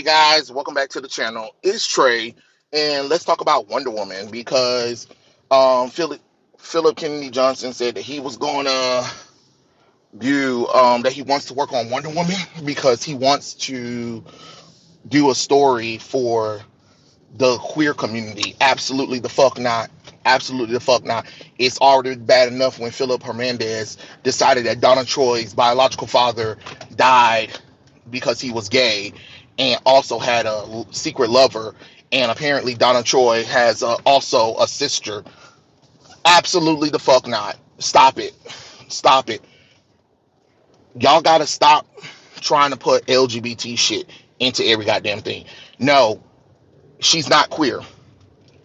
Guys, welcome back to the channel. It's Trey, and let's talk about Wonder Woman because Phillip Kennedy Johnson said that he was going to do that he wants to work on Wonder Woman because he wants to do a story for the queer community. Absolutely the fuck not. Absolutely the fuck not. It's already bad enough when Philip Hernandez decided that Donna Troy's biological father died because he was gay and also had a secret lover. And apparently Donna Troy has also a sister. Absolutely the fuck not. Stop it. Stop it. Y'all gotta stop trying to put LGBT shit into every goddamn thing. No, she's not queer.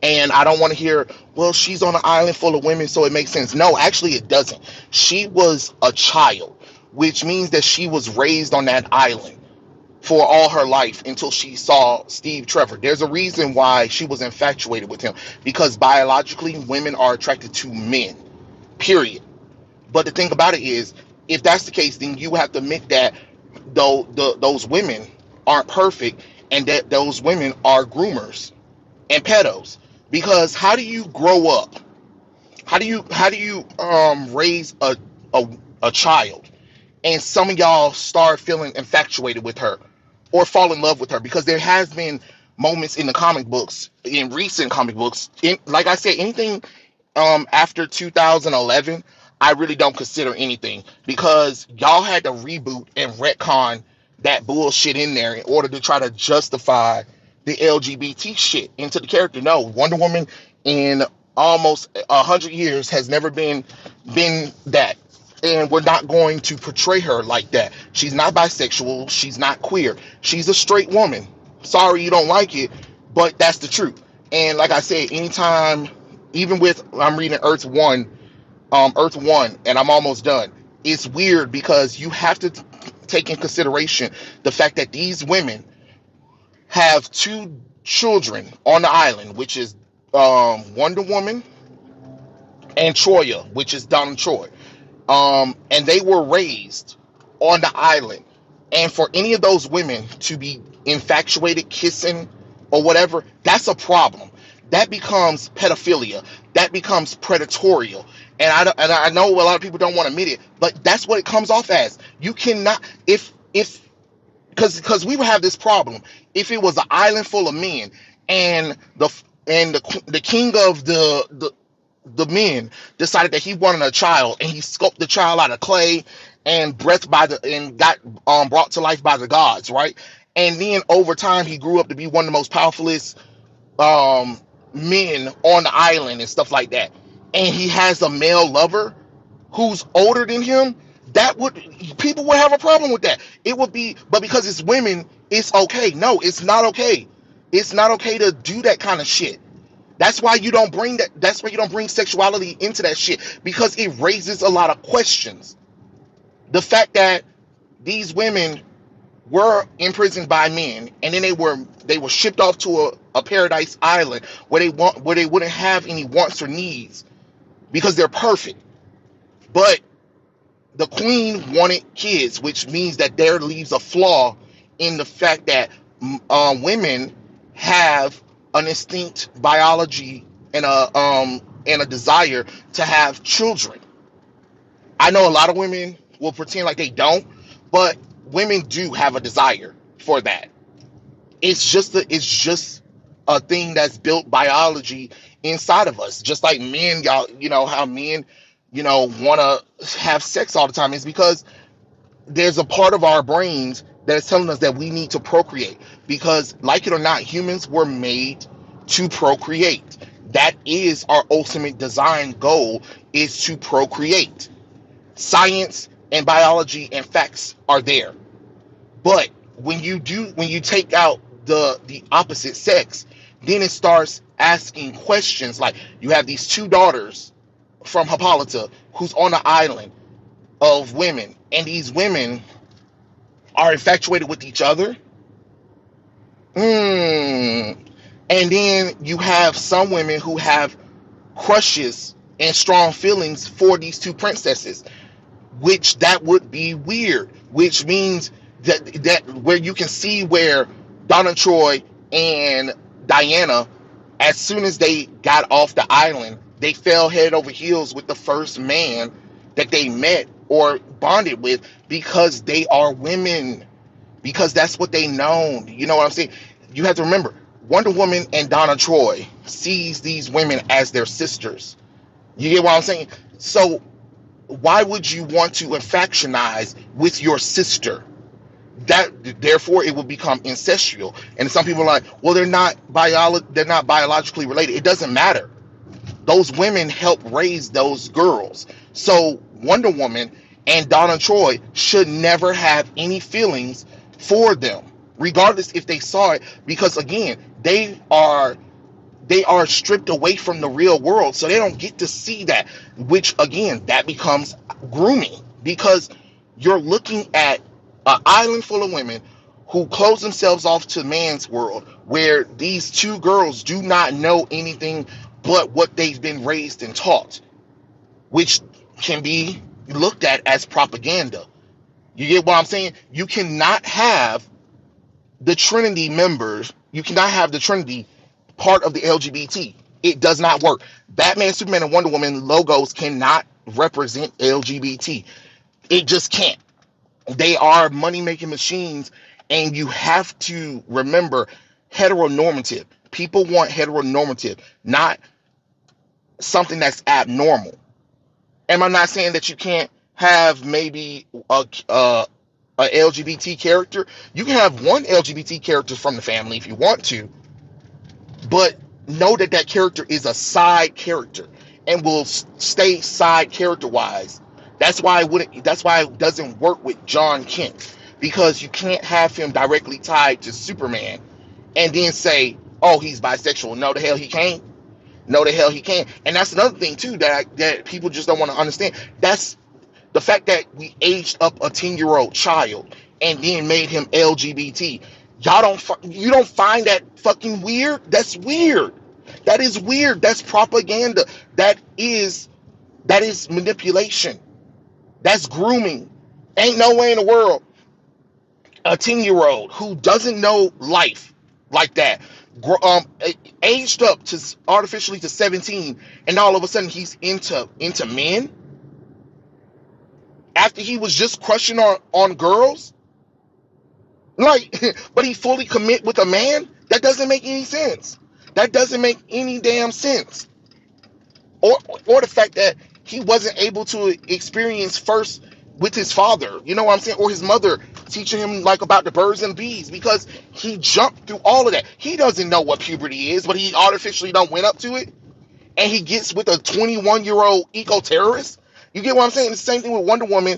And I don't want to hear, well, she's on an island full of women, so it makes sense. No, actually, it doesn't. She was a child, which means that she was raised on that island for all her life until she saw Steve Trevor. There's a reason why she was infatuated with him, because biologically, women are attracted to men, period. But the thing about it is, if that's the case, then you have to admit that those women aren't perfect and that those women are groomers and pedos. Because how do you grow up? How do you raise a a child and some of y'all start feeling infatuated with her or fall in love with her? Because there has been moments in the comic books, in recent comic books, like I said, anything after 2011, I really don't consider anything, because y'all had to reboot and retcon that bullshit in there in order to try to justify the LGBT shit into the character. No, Wonder Woman in almost 100 years has never been that, and we're not going to portray her like that. She's not bisexual. She's not queer. She's a straight woman. Sorry you don't like it, but that's the truth. And like I said, anytime, even with, I'm reading Earth One, and I'm almost done. It's weird because you have to take in consideration the fact that these women have two children on the island, which is Wonder Woman and Troya, which is Donna Troy. And they were raised on the island. And for any of those women to be infatuated, kissing, or whatever, that's a problem. That becomes pedophilia. That becomes predatorial. And I know a lot of people don't want to admit it, but that's what it comes off as. You cannot, if because we would have this problem if it was an island full of men, and the king of the men decided that he wanted a child, and he sculpted the child out of clay and got brought to life by the gods, right? And then over time he grew up to be one of the most powerfulest um men on the island and stuff like that. And he has a male lover who's older than him. That would People would have a problem with that. It would be, but because it's women, it's okay. No, it's not okay. It's not okay to do that kind of shit. That's why you don't bring that. That's why you don't bring sexuality into that shit, because it raises a lot of questions. The fact that these women were imprisoned by men, and then they were shipped off to a paradise island where they wouldn't have any wants or needs because they're perfect. But the queen wanted kids, which means that there leaves a flaw in the fact that women have an instinct biology and a desire to have children. I know a lot of women will pretend like they don't, but women do have a desire for that. It's just a thing that's built biology inside of us. Just like men, y'all, you know how men, want to have sex all the time. Is because there's a part of our brains that is telling us that we need to procreate. Because, like it or not, humans were made to procreate. That is our ultimate design goal, is to procreate. Science and biology and facts are there. But when you take out the opposite sex, then it starts asking questions. Like, you have these two daughters from Hippolyta who's on an island of women, and these women are infatuated with each other. And then you have some women who have crushes and strong feelings for these two princesses, which that would be weird, which means that where you can see where Donna Troy and Diana, as soon as they got off the island, they fell head over heels with the first man that they met or bonded with, because they are women, because that's what they know. You know what I'm saying? You have to remember, Wonder Woman and Donna Troy sees these women as their sisters. You get what I'm saying? So why would you want to affectionize with your sister? That therefore it will become incestual. And some people are like, well, they're not biologically related. It doesn't matter. Those women help raise those girls. So Wonder Woman and Donna Troy should never have any feelings for them, regardless if they saw it, because again, they are stripped away from the real world, so they don't get to see that, which again, that becomes grooming, because you're looking at an island full of women who close themselves off to man's world, where these two girls do not know anything but what they've been raised and taught, which can be looked at as propaganda. You get what I'm saying? You cannot have the Trinity members, you cannot have the Trinity part of the LGBT. It does not work. Batman, Superman, and Wonder Woman logos cannot represent LGBT. It just can't. They are money making machines, and you have to remember heteronormative. People want heteronormative, not something that's abnormal. And I'm not saying that you can't have maybe a LGBT character. You can have one LGBT character from the family if you want to, but know that that character is a side character and will stay side character wise. That's why it doesn't work with John Kent, because you can't have him directly tied to Superman and then say, oh, he's bisexual. No, the hell he can't. No, the hell he can't. And that's another thing too that people just don't want to understand. That's the fact that we aged up a 10-year-old child and then made him LGBT. You don't find that fucking weird? That's weird. That is weird. That's propaganda. That is manipulation. That's grooming. Ain't no way in the world a 10-year-old who doesn't know life like that, aged up to artificially to 17, and all of a sudden he's into men after he was just crushing on girls, like, but he fully commit with a man. That doesn't make any sense. That doesn't make any damn sense. Or the fact that he wasn't able to experience first with his father, you know what I'm saying, or his mother teaching him like about the birds and bees, because he jumped through all of that. He doesn't know what puberty is, but he artificially don't went up to it, and he gets with a 21-year-old eco-terrorist. You get what I'm saying? The same thing with Wonder Woman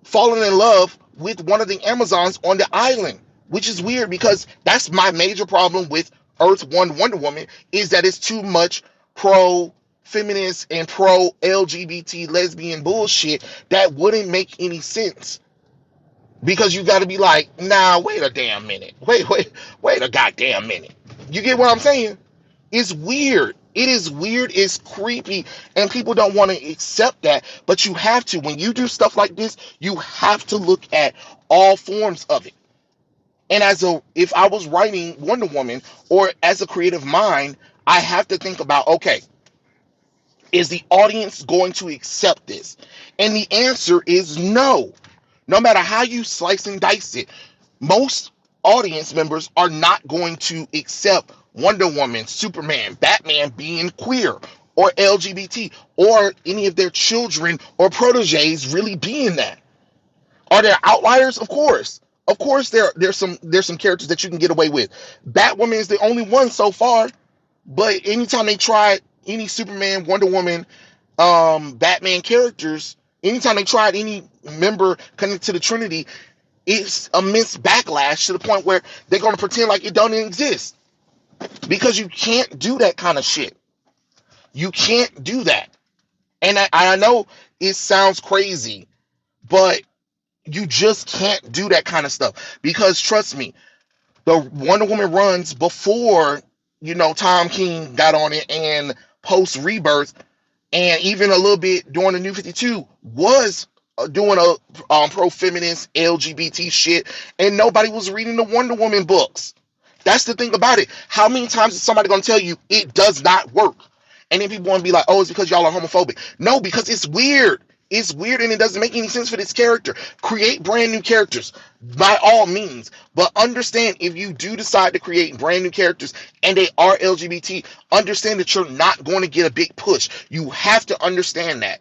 falling in love with one of the Amazons on the island, which is weird, because that's my major problem with Earth 1 Wonder Woman, is that it's too much pro-feminist and pro-LGBT lesbian bullshit that wouldn't make any sense. Because you got to be like, nah, wait a damn minute. Wait a goddamn minute. You get what I'm saying? It's weird. It is weird. It's creepy. And people don't want to accept that. But you have to. When you do stuff like this, you have to look at all forms of it. And if I was writing Wonder Woman, or as a creative mind, I have to think about, okay, is the audience going to accept this? And the answer is no. No matter how you slice and dice it, most audience members are not going to accept Wonder Woman, Superman, Batman being queer or LGBT, or any of their children or proteges really being that. Are there outliers? Of course. Of course there's some characters that you can get away with. Batwoman is the only one so far, but anytime they try any Superman, Wonder Woman, Batman characters, anytime they tried any member connected to the Trinity, it's immense backlash to the point where they're going to pretend like it don't exist. Because you can't do that kind of shit. You can't do that. And I know it sounds crazy, but you just can't do that kind of stuff. Because trust me, the Wonder Woman runs before, Tom King got on it, and post Rebirth, and even a little bit during the New 52 was doing a pro-feminist LGBT shit, and nobody was reading the Wonder Woman books. That's the thing about it. How many times is somebody going to tell you it does not work? And then people want to be like, oh, it's because y'all are homophobic. No, because it's weird. It's weird and it doesn't make any sense for this character. Create brand new characters by all means. But understand, if you do decide to create brand new characters and they are LGBT, understand that you're not going to get a big push. You have to understand that.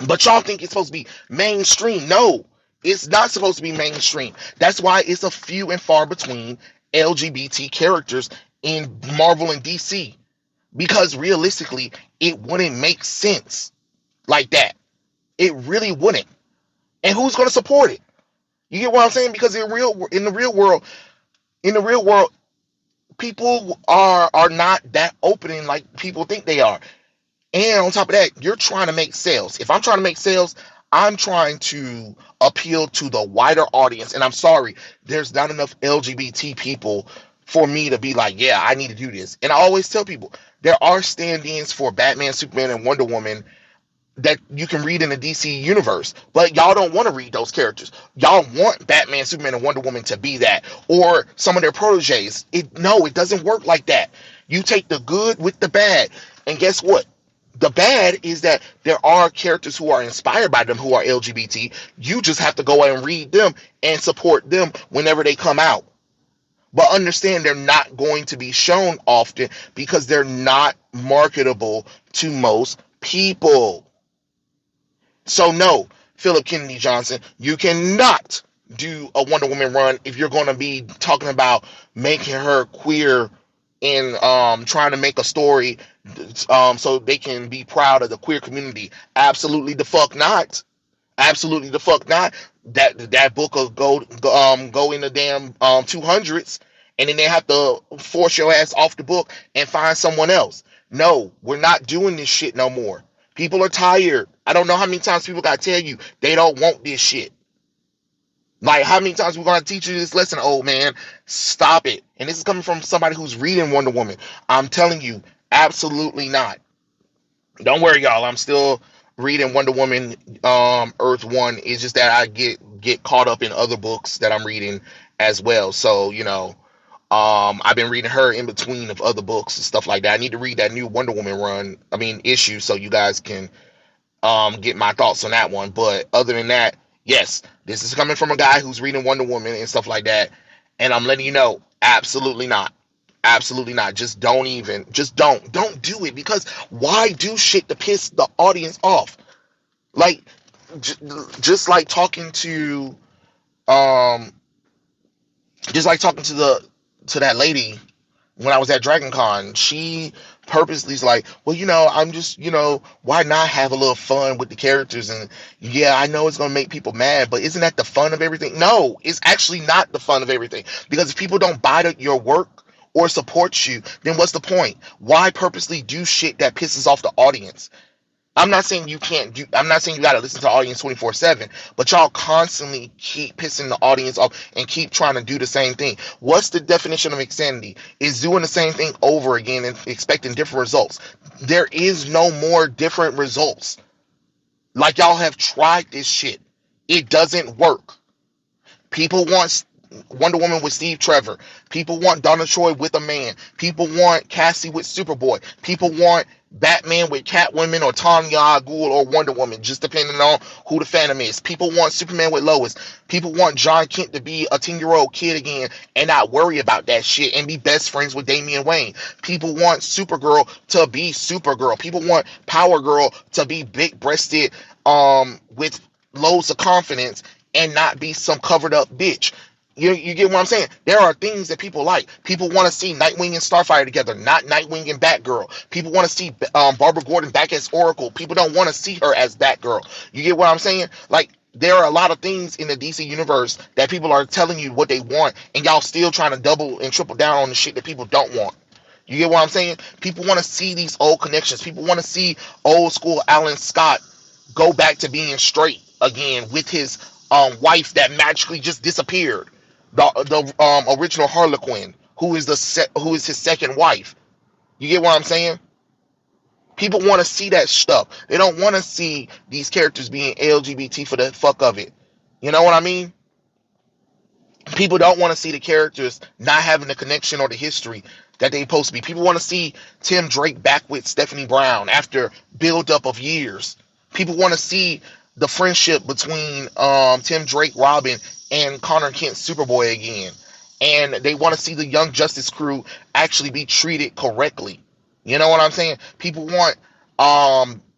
But y'all think it's supposed to be mainstream. No, it's not supposed to be mainstream. That's why it's a few and far between LGBT characters in Marvel and DC. Because realistically, it wouldn't make sense like that. It really wouldn't. And who's going to support it? You get what I'm saying? Because in the real world, people are not that opening like people think they are. And on top of that, you're trying to make sales. If I'm trying to make sales, I'm trying to appeal to the wider audience. And I'm sorry, there's not enough LGBT people for me to be like, yeah, I need to do this. And I always tell people, there are stand-ins for Batman, Superman, and Wonder Woman that you can read in the DC universe, but y'all don't want to read those characters. Y'all want Batman, Superman, and Wonder Woman to be that, or some of their proteges. No, it doesn't work like that. You take the good with the bad, and guess what? The bad is that there are characters who are inspired by them who are LGBT. You just have to go and read them and support them whenever they come out. But understand, they're not going to be shown often because they're not marketable to most people. So no, Phillip Kennedy Johnson, you cannot do a Wonder Woman run if you're going to be talking about making her queer and trying to make a story so they can be proud of the queer community. Absolutely the fuck not. Absolutely the fuck not. That book will go in the damn 200s, and then they have to force your ass off the book and find someone else. No, we're not doing this shit no more. People are tired. I don't know how many times people gotta tell you they don't want this shit. Like, how many times we're gonna teach you this lesson, old man? Stop it. And this is coming from somebody who's reading Wonder Woman. I'm telling you, absolutely not. Don't worry, y'all. I'm still reading Wonder Woman Earth 1. It's just that I get caught up in other books that I'm reading as well. So, I've been reading her in between of other books and stuff like that. I need to read that new Wonder Woman issue, so you guys can get my thoughts on that one. But other than that, yes, this is coming from a guy who's reading Wonder Woman and stuff like that. And I'm letting you know, absolutely not. Absolutely not. Just don't do it, because why do shit to piss the audience off? Like, just like talking to to that lady when I was at Dragon Con. She purposely is like, well, I'm just, why not have a little fun with the characters? And yeah, I know it's going to make people mad, but isn't that the fun of everything? No, it's actually not the fun of everything, because if people don't buy your work or support you, then what's the point? Why purposely do shit that pisses off the audience? I'm not saying you can't do, I'm not saying you got to listen to the audience 24/7, but y'all constantly keep pissing the audience off and keep trying to do the same thing. What's the definition of insanity? Is doing the same thing over again and expecting different results. There is no more different results. Like, y'all have tried this shit. It doesn't work. People want Wonder Woman with Steve Trevor. People want Donna Troy with a man. People want Cassie with Superboy. People want Batman with Catwoman or Talia al Ghul or Wonder Woman, just depending on who the fandom is. People want Superman with Lois. People want John Kent to be a 10-year-old kid again and not worry about that shit and be best friends with Damian Wayne. People want Supergirl to be Supergirl. People want Power Girl to be big-breasted with loads of confidence and not be some covered up bitch. You get what I'm saying? There are things that people like. People want to see Nightwing and Starfire together, not Nightwing and Batgirl. People want to see Barbara Gordon back as Oracle. People don't want to see her as Batgirl. You get what I'm saying? Like, there are a lot of things in the DC universe that people are telling you what they want, and y'all still trying to double and triple down on the shit that people don't want. You get what I'm saying? People want to see these old connections. People want to see old school Alan Scott go back to being straight again with his wife that magically just disappeared. The original Harlequin, who is his second wife. You get what I'm saying? People want to see that stuff. They don't want to see these characters being LGBT for the fuck of it. You know what I mean? People don't want to see the characters not having the connection or the history that they supposed to be. People want to see Tim Drake back with Stephanie Brown after build up of years. People want to see the friendship between Tim Drake, Robin, and Connor Kent, Superboy again. And they want to see the Young Justice crew actually be treated correctly. You know what I'm saying? People want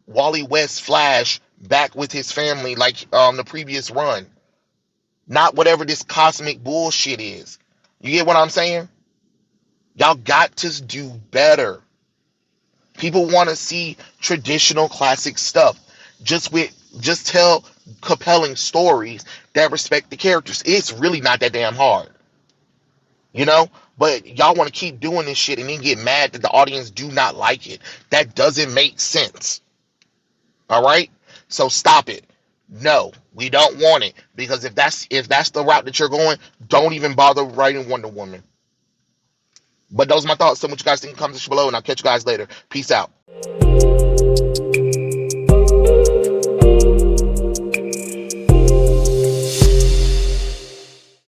Wally West Flash back with his family like the previous run. Not whatever this cosmic bullshit is. You get what I'm saying? Y'all got to do better. People want to see traditional classic stuff. Just tell compelling stories that respect the characters. It's really not that damn hard. You know? But y'all want to keep doing this shit and then get mad that the audience do not like it. That doesn't make sense. All right? So stop it. No, we don't want it, because if that's the route that you're going, don't even bother writing Wonder Woman. But those are my thoughts. So what you guys think in the comments below, and I'll catch you guys later. Peace out.